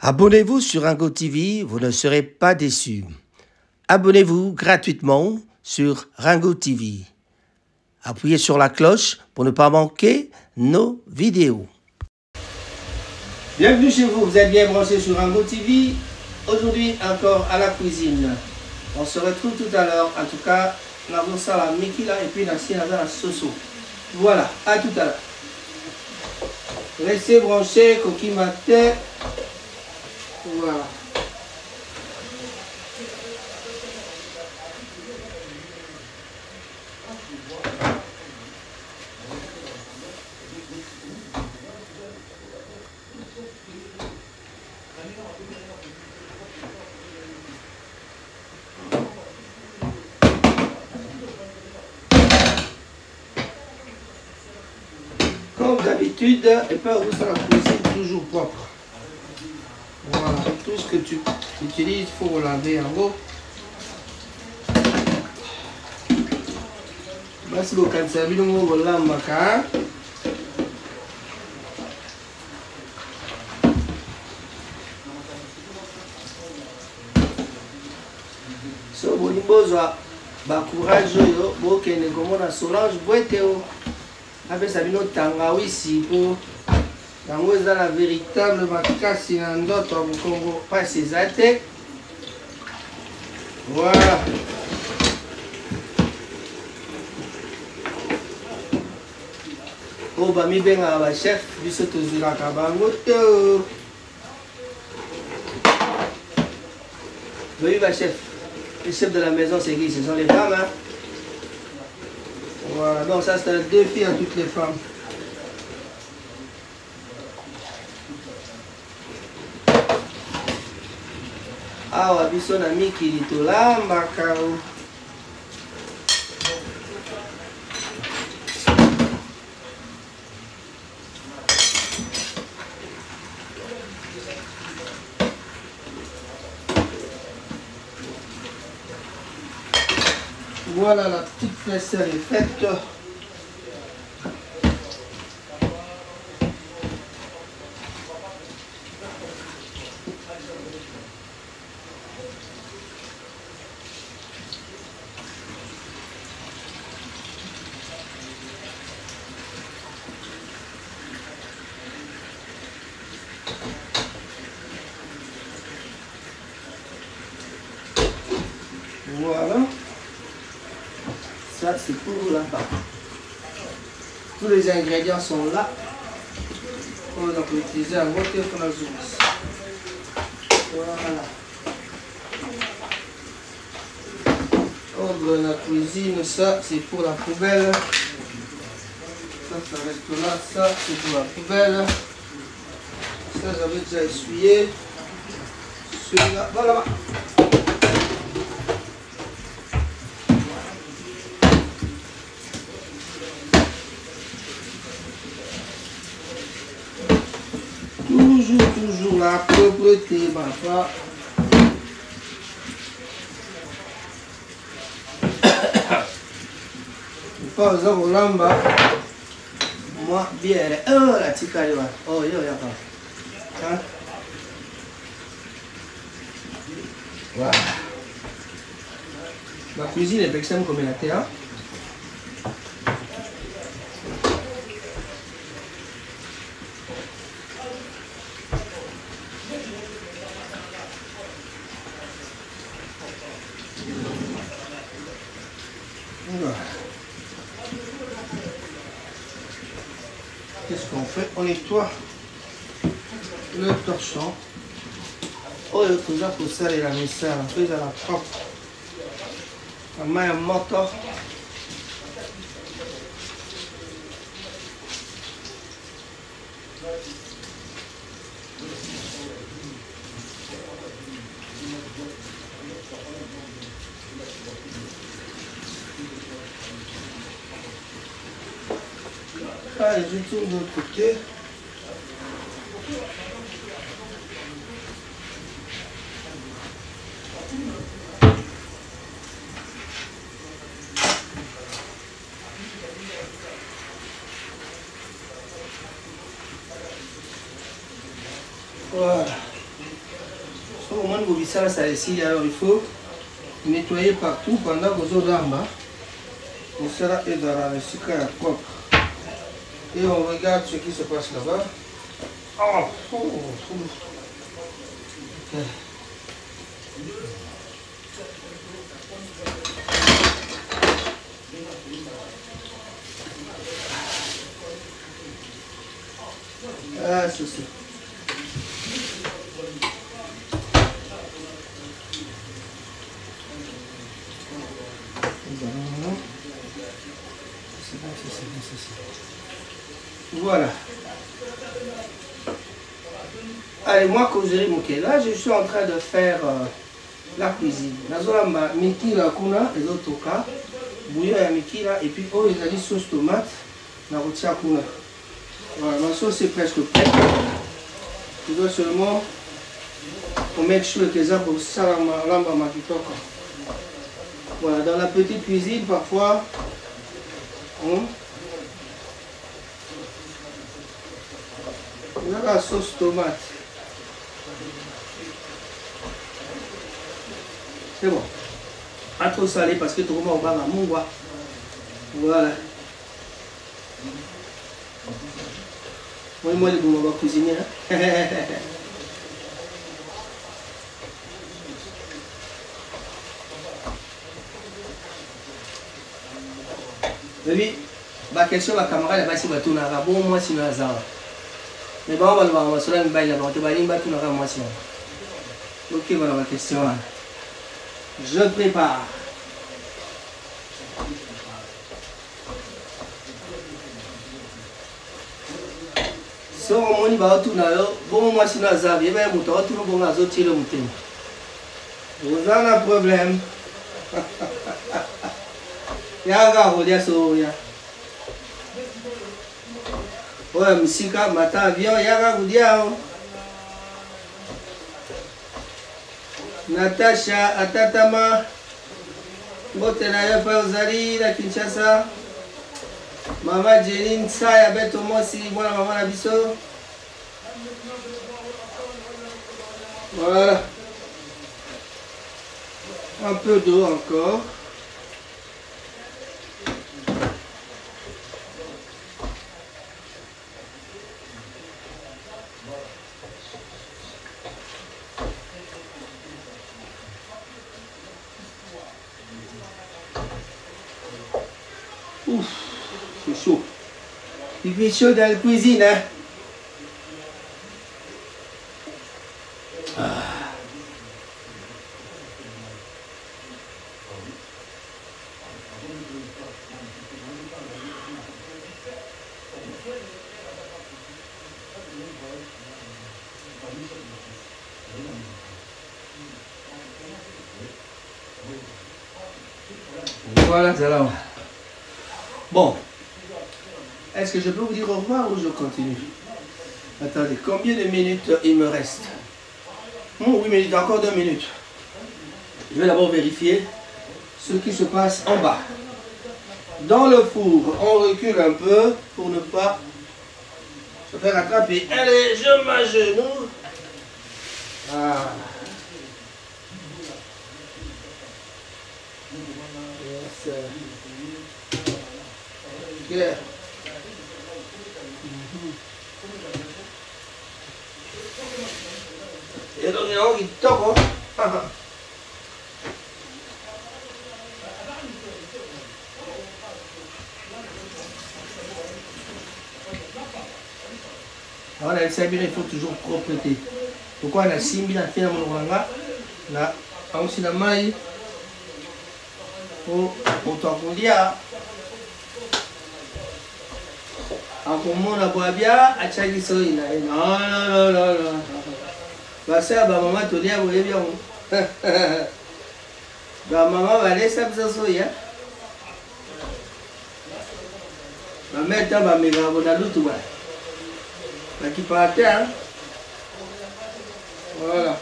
Abonnez-vous sur Ringo TV, vous ne serez pas déçus. Abonnez-vous gratuitement sur Ringo TV. Appuyez sur la cloche pour ne pas manquer nos vidéos. Bienvenue chez vous, vous êtes bien branchés sur Ringo TV. Aujourd'hui encore à la cuisine. On se retrouve tout à l'heure. En tout cas, nous avons ça la Mickey là et puis nous avons la Soso. Voilà, à tout à l'heure. Restez branchés, coquille matin. Voilà. Comme d'habitude, et pas où ça la cuisine toujours propre. Voilà, tout ce que tu utilises, il faut laver en haut. Merci beaucoup, Kansabi, nous allons laver. So, bon, courage, bon, que nous avons Solange boîte. Après, ça vient au Tangawizi pour la véritable makasi na ndoto au Congo, pas ses attaques. Voilà. Oh, bah, mi benga ba chef, biso tozila ka bango to. Oui, bah, chef. Les chefs de la maison, c'est qui? Ce sont les femmes, hein? Voilà, donc ça c'est un défi à toutes les femmes. Ah, wabiso na miki litola mbakao. Voilà, la petite faisselle est faite. Voilà. Ça c'est pour la pâte. Tous les ingrédients sont là. On va utiliser un côté pour la sauce. Voilà. Ordre la cuisine, ça c'est pour la poubelle. Ça reste là, ça c'est pour la poubelle. Ça j'avais déjà essuyé. Celui-là, voilà. Toujours la propreté, papa. Pas aux lamba. Moi, bien. Oh, la tika, oh, yo, y'a pas. Hein? Voilà. La cuisine est extrêmement comme la terre. Qu'est-ce qu'on fait? On nettoie le torchon. Oh, il faut que ça et la message, on fait à la propre. La main à moto. Allez, je tourne de l'autre côté. Voilà. Au moins, vous ça ici, alors il faut nettoyer partout pendant que vous avez on sera dans le sucre à propre. Et on regarde ce qui se passe là-bas. Oh, okay. Ah, ceci. Voilà. Allez, moi, causerie Mouké. Là, je suis en train de faire la cuisine. Nazola miki la kuna, les autres cas. Bouillon ya miki là, et puis oh, ils ont dit sauce tomate. Na rotia kuna. Voilà, ma sauce est presque prête. Je dois seulement mettre sur les arbres pour salama lamba makitoko. Voilà, dans la petite cuisine, parfois, on a la sauce tomate. C'est bon. Pas trop salé parce que tout le monde va à mon bois. Voilà. Moi, je vais cuisiner. Oui, ma question, ma camarade, là-bas, c'est tout n'a bon, moi, si nous avons. Mais bon, on va le voir, on va se faire une baille là-bas, on va aller tout n'a moi, si nous. Ok, voilà ma question. Je prépare. Si on va tout n'a bon, moi, si nous avons, il y a un mouton, tout le monde va tirer le mouton. Vous avez un problème. Yaga holia soya. Oya misika mata avion yaga holia. Natasha atatama. Bote na yopa uzali la Kinshasa. Mama Jeline Saya beto mosi mwana mama na biso. Voilà. Un peu d'eau encore. Ouf, c'est chaud. Il fait chaud dans la cuisine, hein. Voilà, c'est là. Bon, est-ce que je peux vous dire au revoir ou je continue? Attendez, combien de minutes il me reste? Oui, mais il y a encore 2 minutes. Je vais d'abord vérifier ce qui se passe en bas. Dans le four, on recule un peu pour ne pas se faire attraper. Allez, je m'agenouille. Ah. Yes. Yeah. Et donc, il toque. Alors, il faut toujours propreté. Pourquoi on a 6 000 à faire dans mon ranga? Là, aussi la maille. On t'en dit à. Comment la boit bien à Chagui Soïna. Non, non, non, non, non. Bah, ça, bah, maman, tu dis à vous bien. Bah, maman va laisser ça soya. Ma mère, tu vas me faire un autre tour. Bah, qui part hein. Voilà.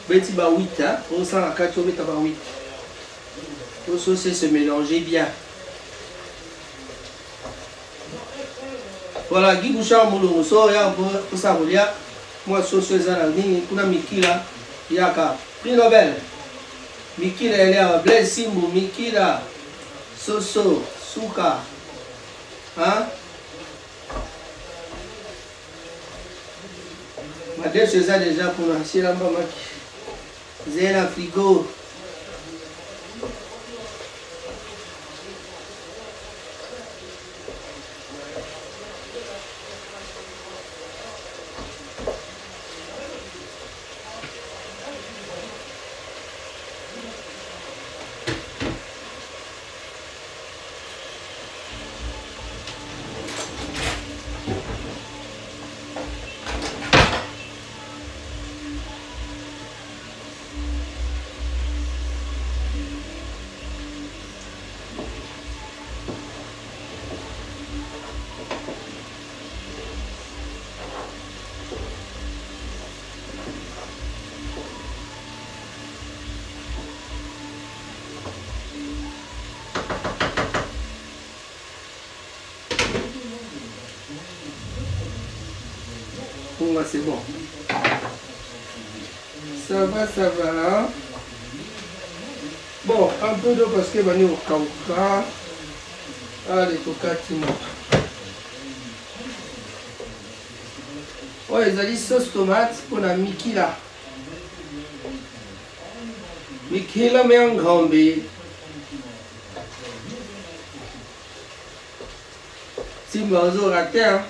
Petit bah 8, hein. On sent la 4 bah 8. Tout ça, c'est se mélanger bien. Voilà, Guy Bouchard Moulou, so ya pour ça volia. Moi soso ezana nini kuna mikila yaka. Prix Nobel. Mikila elle est Blaise Simbu, Mikila Soso, Souka. Hein? Madame César déjà pour lancer la maman. Zéna frigo. C'est bon. Ça va, ça va. Bon, un peu d'eau parce que va au Kauka. Allez, Kauka, Timo. Ouais, ils ont dit sauce tomate pour la Mikila. Mikila, mais en grand B. Si vous avez raté, hein.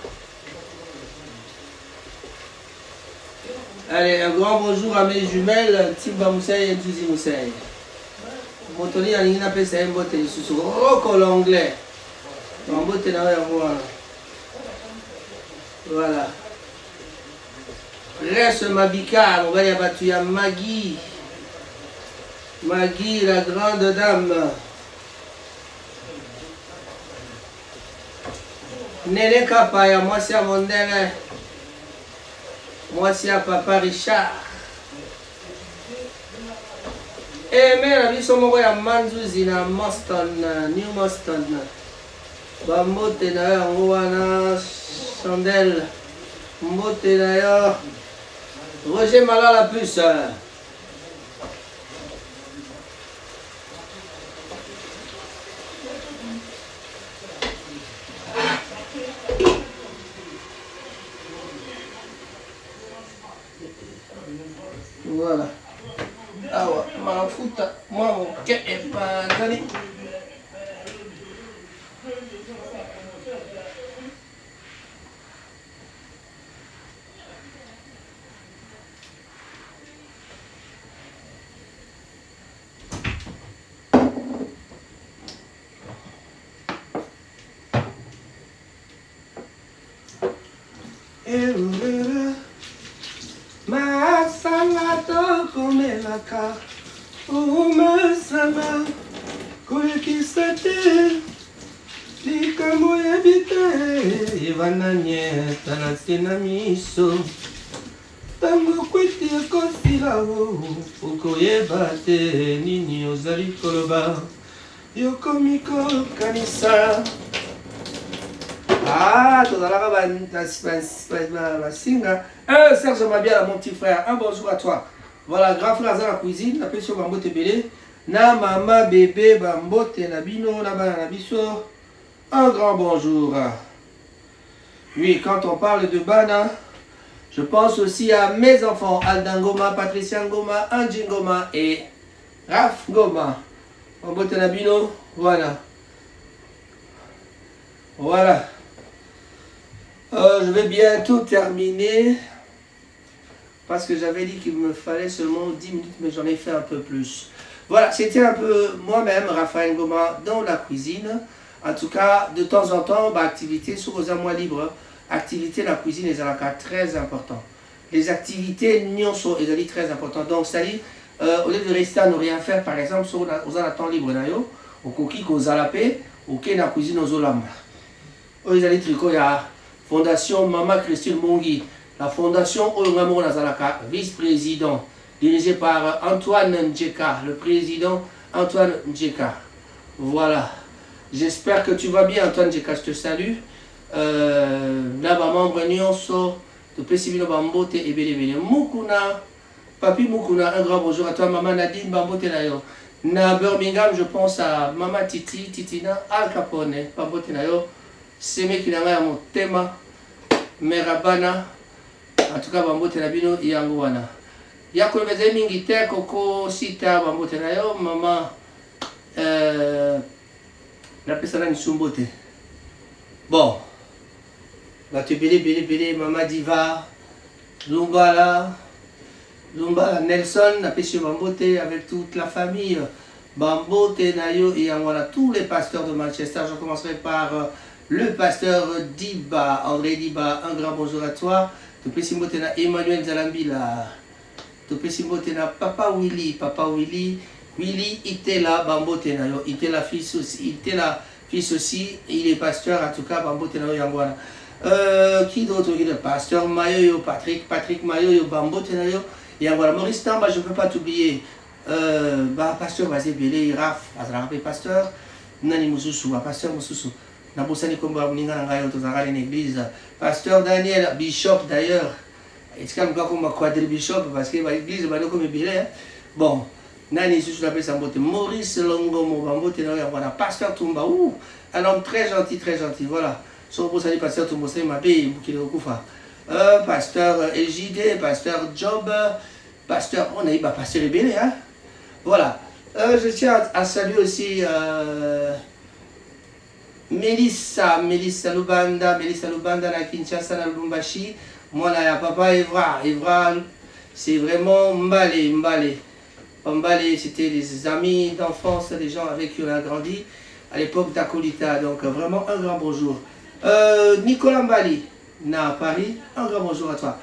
Allez, un grand bonjour à mes jumelles, Timba Moussaï et Djouzi Moussaï. Montoni a une appel, c'est un botte de sous roco l'anglais. Un botte de moi. Voilà. Reste Mabika, on va y abattre, il y a Maggie. Maggie, la grande dame. Néné Kapaya, moi c'est à mon délai. Moi, c'est à Papa Richard. Et mais la vie, son à Manzouzi, à Moston, New Moston. Bambote d'ailleurs, Mouana, Chandelle. Mbote d'ailleurs. Roger Malal la puce. Voilà. Ah ouais, ma foute, moi mon cœur est pas donné. Masanga komelaka umasanga koyekisa te likambo yebi te evanda nyeta na se na miso ntango kwiti ekosila okoyeba te nini ozali koloba yokomi kokanisa. Ah, tout à l'heure, Singa. Serge Mabia, mon petit frère, un bonjour à toi. Voilà, grand frère dans la cuisine, la pression Bambote Belé. Na maman bébé Bambote Nabino, Nabiso. Un grand bonjour. Oui, quand on parle de Bana, je pense aussi à mes enfants, Aldan Goma, Patricia Ngoma, Anjin Goma et Raf Goma. Bambote Nabino, voilà. Voilà. Je vais bientôt terminer parce que j'avais dit qu'il me fallait seulement 10 minutes, mais j'en ai fait un peu plus. Voilà, c'était un peu moi-même, Raphaël Goma, dans la cuisine. En tout cas, de temps en temps, activité sur aux mois libres, activité la cuisine est très important. Les activités n'y sont également très importantes. Donc, c'est-à-dire, au lieu de rester à ne rien faire, par exemple, sur aux temps libre, au coquille, aux alapés, au quai la cuisine aux olambres. Aux tricot, il y a Fondation Mama Christine Mongi, la Fondation Olgamor Nazalaka, vice-président, dirigé par Antoine Ndjeka, le président Antoine Ndjeka. Voilà. J'espère que tu vas bien, Antoine Ndjeka, je te salue. na bamembre nyonso topesi bino bambote ebele mukuna papi mukuna, un grand bonjour à toi. Maman Nadine bambote na yo na Birmingham, je pense à Mama Titi Titina Al Capone bambote na yo semeki na ngai ya motema merabana. En tout cas bambote na bino yango wana ya kolobeza mingi te koko sita bambote na yo mama napesa nani sumbote bon bato ebele mama Diva Lumbala Nelson napesi yo bambote avec toute la famille bambote na yo et voilà tous les pasteurs de Manchester. Je commencerai par le pasteur Diba, André Diba, un grand bonjour à toi. Topesi mbote na Emmanuel Zalambila, topesi mbote na Papa Willy Itela bambote na yo, Itela fils aussi, il est pasteur en tout cas bambote na yo yangwana. Qui d'autre? Le pasteur Mayo, Patrick Mayo bambote na yo yangwana. Maurice Tamba, je ne peux pas t'oublier. Pasteur Bazebele Raf, pasteur Nani Mususu, pasteur Mususu. Nabosani komba mninga na ngayo tozangala une église. Pasteur Daniel Bishop d'ailleurs. Est-ce qu'on va comme quadri bishop parce que l'église va comme belé. Bon, nani sous la pesa mbote Maurice Longo Mobambote na ya pasteur Tumba. Un homme très gentil, voilà. Son bosani pasteur Tumba c'est ma bé qui le kufa. Pasteur LJD, pasteur Job, pasteur on a eu pasteur belé hein. Voilà. Je tiens à saluer aussi Melissa Lubanda na Kinshasa na Lubumbashi. Moi là, papa Evra, c'est vraiment Mbale, c'était des amis d'enfance, des gens avec qui on a grandi à l'époque d'Akolita. Donc vraiment un grand bonjour. Nicolas Mbali, na Paris, un grand bonjour à toi.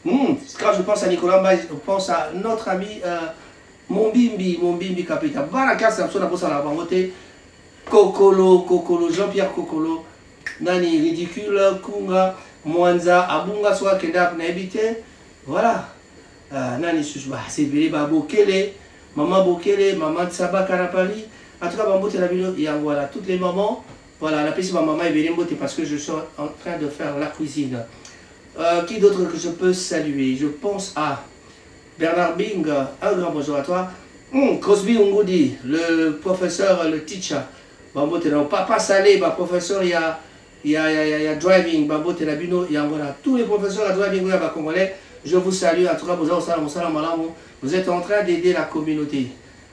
Quand je pense à Nicolas Mbali, je pense à notre ami Mombimbi Capita. Baraka Samson a posé à la bangote. Kokolo, Jean-Pierre Kokolo, Nani ridicule, Kunga, Mwanza, Abunga, soit Kendap, Naibite, voilà. Nani Susba, c'est Bélé Bokele, Maman Bokele, Maman Tsabaka à Paris. En tout cas, Bambote la vidéo, il y a voilà, toutes les mamans. Voilà, la petite maman est Bélé Mbote parce que je suis en train de faire la cuisine. Qui d'autre que je peux saluer? Je pense à Bernard Bing, un grand bonjour à toi. Crosby Ungoudi, le professeur, le teacher. Bambote na papa Salé, professeur, il y a driving, Bambote na bino, il y a voilà, tous les professeurs à driving, il y a congolais. Je vous salue, en tout cas, vous êtes en train d'aider la communauté.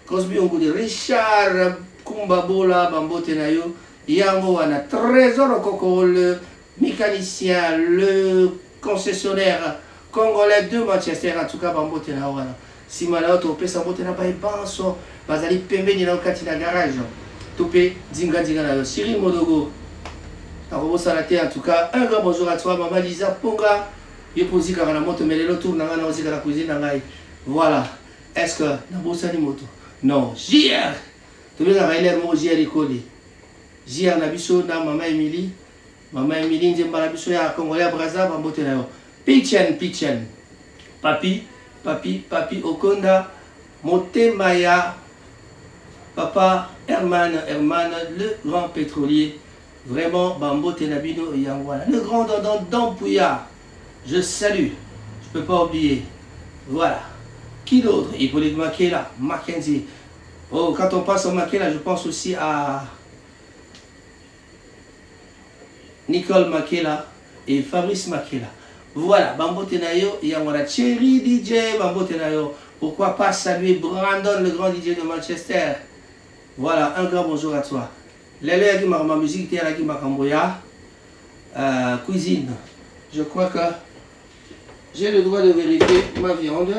Crosby Ungoudi, Richard Kumbabola, Bambote na yo, Yango wana, Trésor Koko, le mécanicien, le concessionnaire congolais de Manchester, en tout cas, Bambote na wana. Si malheur, tu peux s'emboter na ba banso, bazali pembe ni na kati na garage. Topé, Dinga na Cyril Modogo. En tout cas, un grand bonjour à toi, Maman Lisa Ponga. Je pose quand la moto, mais le tour, n'a aussi la cuisine. Voilà. Est-ce que n'a moto? Non. JR. Tu veux la mot JR école. JR Nabiso, Maman Emily. Maman Emily, Nzemba Nabiso, ya Congolais, Braza, Bambote na yo. Pichen. Papi, Okonda. Motemaya. Papa Herman, le grand pétrolier, vraiment Bambote Nabino et Yangwana, le grand d'Ampouya, je salue, je ne peux pas oublier. Voilà. Qui d'autre? Hippolyte Makela, Mackenzie. Oh, quand on passe au Makela, je pense aussi à Nicole Makela et Fabrice Makela. Voilà, Bambote Nayo et Yangwana, Thierry DJ, Bambote Nayo. Pourquoi pas saluer Brandon, le grand DJ de Manchester. Voilà, un grand bonjour à toi. Lele qui m'a ma musique, qui m'a camboya. Cuisine. Je crois que j'ai le droit de vérifier ma viande.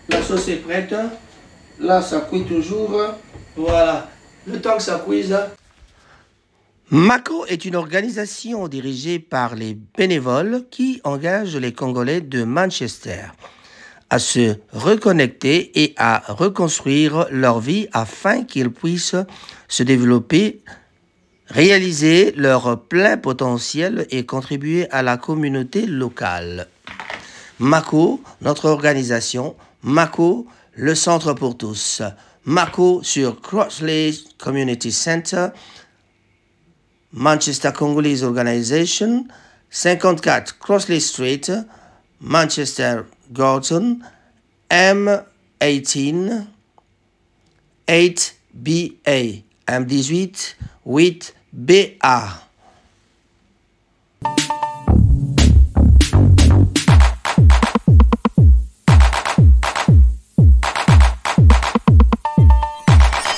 La sauce est prête. Là, ça cuit toujours. Voilà. Le temps que ça cuise. Mako est une organisation dirigée par les bénévoles qui engagent les Congolais de Manchester à se reconnecter et à reconstruire leur vie afin qu'ils puissent se développer, réaliser leur plein potentiel et contribuer à la communauté locale. Mako, notre organisation, Mako, le centre pour tous, Mako sur Crossley Community Center, Manchester Congolese Organization, 54 Crossley Street, Manchester, Gorton, M18 8BA, M18 8BA.